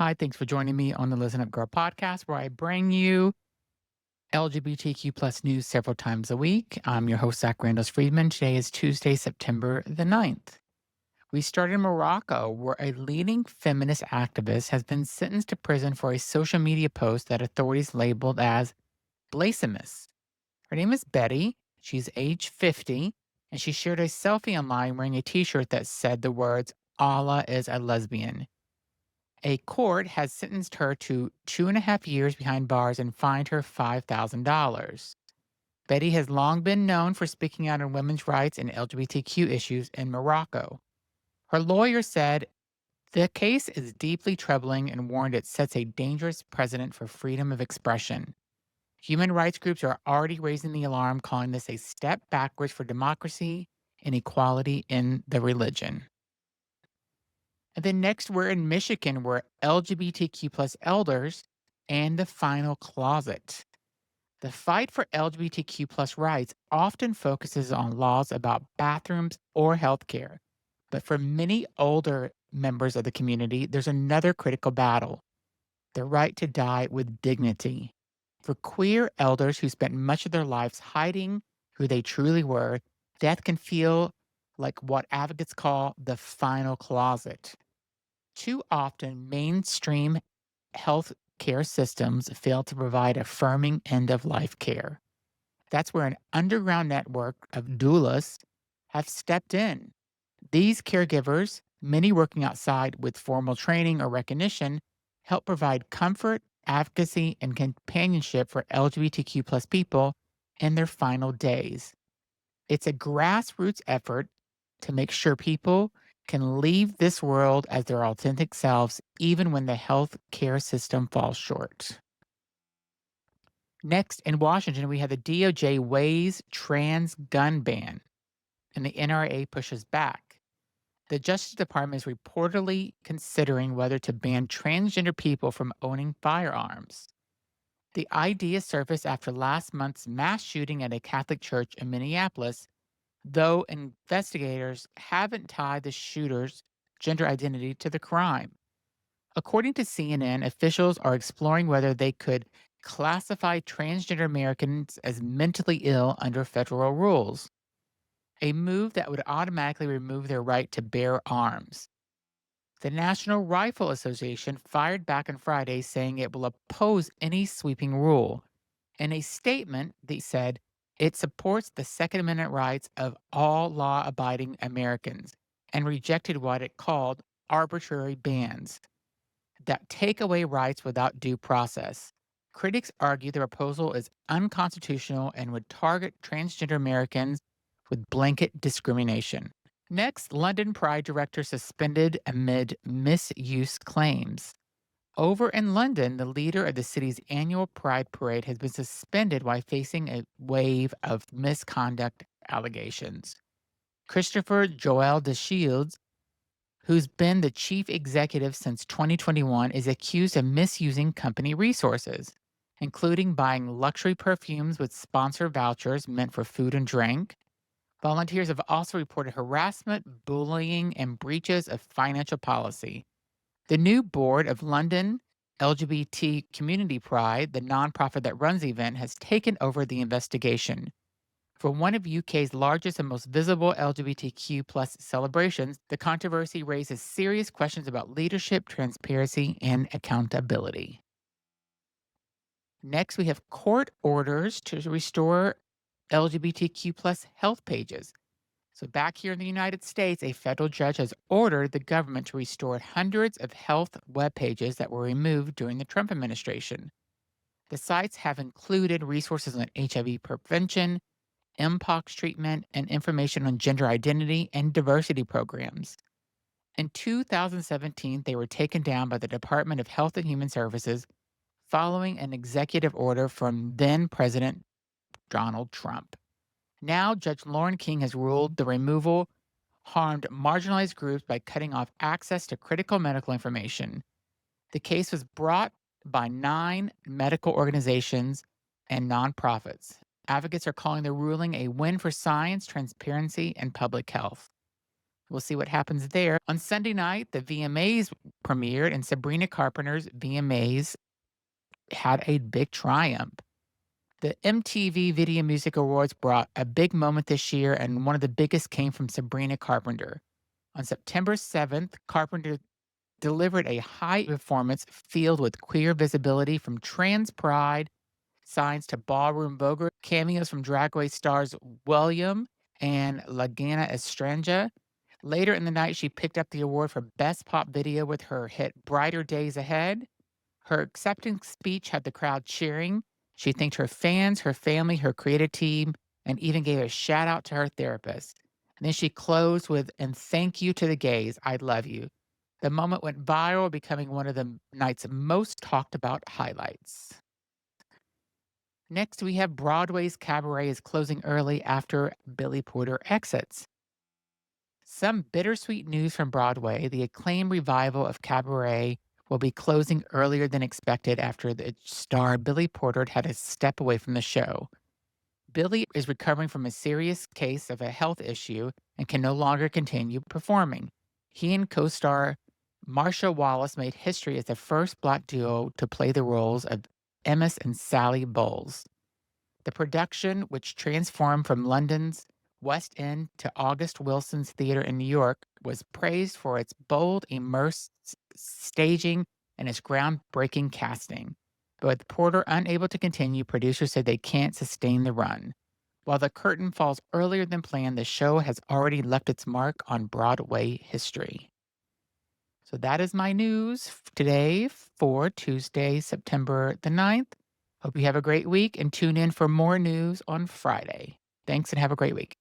Hi, thanks for joining me on the Listen Up Girl podcast, where I bring you LGBTQ plus news several times a week. I'm your host, Zach Randall Friedman. Today is Tuesday, September the 9th. We start in Morocco, where a leading feminist activist has been sentenced to prison for a social media post that authorities labeled as blasphemous. Her name is Betty. She's age 50, and she shared a selfie online wearing a t shirt that said the words, Allah is a lesbian. A court has sentenced her to 2.5 years behind bars and fined her $5,000. Betty has long been known for speaking out on women's rights and LGBTQ issues in Morocco. Her lawyer said the case is deeply troubling and warned it sets a dangerous precedent for freedom of expression. Human rights groups are already raising the alarm, calling this a step backwards for democracy and equality in the religion. And then next, we're in Michigan, where LGBTQ plus elders and the final closet. The fight for LGBTQ plus rights often focuses on laws about bathrooms or healthcare. But for many older members of the community, there's another critical battle: the right to die with dignity. For queer elders who spent much of their lives hiding who they truly were, death can feel like what advocates call the final closet. Too often, mainstream health care systems fail to provide affirming end of life care. That's where an underground network of doulas have stepped in. These caregivers, many working outside with formal training or recognition, help provide comfort, advocacy, and companionship for LGBTQ plus people in their final days. It's a grassroots effort to make sure people can leave this world as their authentic selves, even when the health care system falls short. Next, in Washington, we have the DOJ weighs trans gun ban, and the NRA pushes back. The Justice Department is reportedly considering whether to ban transgender people from owning firearms. The idea surfaced after last month's mass shooting at a Catholic church in Minneapolis, though investigators haven't tied the shooter's gender identity to the crime. According to CNN, officials are exploring whether they could classify transgender Americans as mentally ill under federal rules, a move that would automatically remove their right to bear arms. The National Rifle Association fired back on Friday, saying it will oppose any sweeping rule. In a statement, they said it supports the Second Amendment rights of all law abiding Americans and rejected what it called arbitrary bans that take away rights without due process. Critics argue the proposal is unconstitutional and would target transgender Americans with blanket discrimination. Next, London Pride director suspended amid misuse claims. Over in London, the leader of the city's annual Pride Parade has been suspended while facing a wave of misconduct allegations. Christopher Joel de Shields, who's been the chief executive since 2021, is accused of misusing company resources, including buying luxury perfumes with sponsor vouchers meant for food and drink. Volunteers have also reported harassment, bullying, and breaches of financial policy. The new board of London LGBT Community Pride, the nonprofit that runs the event, has taken over the investigation. For one of UK's largest and most visible LGBTQ plus celebrations, the controversy raises serious questions about leadership, transparency, and accountability. Next, we have court orders to restore LGBTQ plus health pages. So, back here in the United States, a federal judge has ordered the government to restore hundreds of health web pages that were removed during the Trump administration. The sites have included resources on HIV prevention, mpox treatment, and information on gender identity and diversity programs. In 2017, they were taken down by the Department of Health and Human Services following an executive order from then President Donald Trump. Now, Judge Lauren King has ruled the removal harmed marginalized groups by cutting off access to critical medical information. The case was brought by 9 medical organizations and nonprofits. Advocates are calling the ruling a win for science, transparency, and public health. We'll see what happens there. On Sunday night, the VMAs premiered, and Sabrina Carpenter's VMAs had a big triumph. The MTV Video Music Awards brought a big moment this year, and one of the biggest came from Sabrina Carpenter. On September 7th, Carpenter delivered a high performance filled with queer visibility from trans pride signs to ballroom voguer, cameos from Drag Race stars William and Lagana Estranja. Later in the night, she picked up the award for Best Pop Video with her hit Brighter Days Ahead. Her acceptance speech had the crowd cheering. She thanked her fans, her family, her creative team, and even gave a shout out to her therapist. And then she closed with, "And thank you to the gays. I love you." The moment went viral, becoming one of the night's most talked about highlights. Next, we have Broadway's Cabaret is closing early after Billy Porter exits. Some bittersweet news from Broadway. The acclaimed revival of Cabaret will be closing earlier than expected after the star Billy Porter had to step away from the show. Billy is recovering from a serious case of a health issue and can no longer continue performing. He and co star Marsha Wallace made history as the first Black duo to play the roles of Emmis and Sally Bowles. The production, which transformed from London's West End to August Wilson's Theater in New York, was praised for its bold, immersed staging and its groundbreaking casting. But with Porter unable to continue, producers said they can't sustain the run. While the curtain falls earlier than planned, the show has already left its mark on Broadway history. So that is my news today for Tuesday, September the 9th. Hope you have a great week and tune in for more news on Friday. Thanks and have a great week.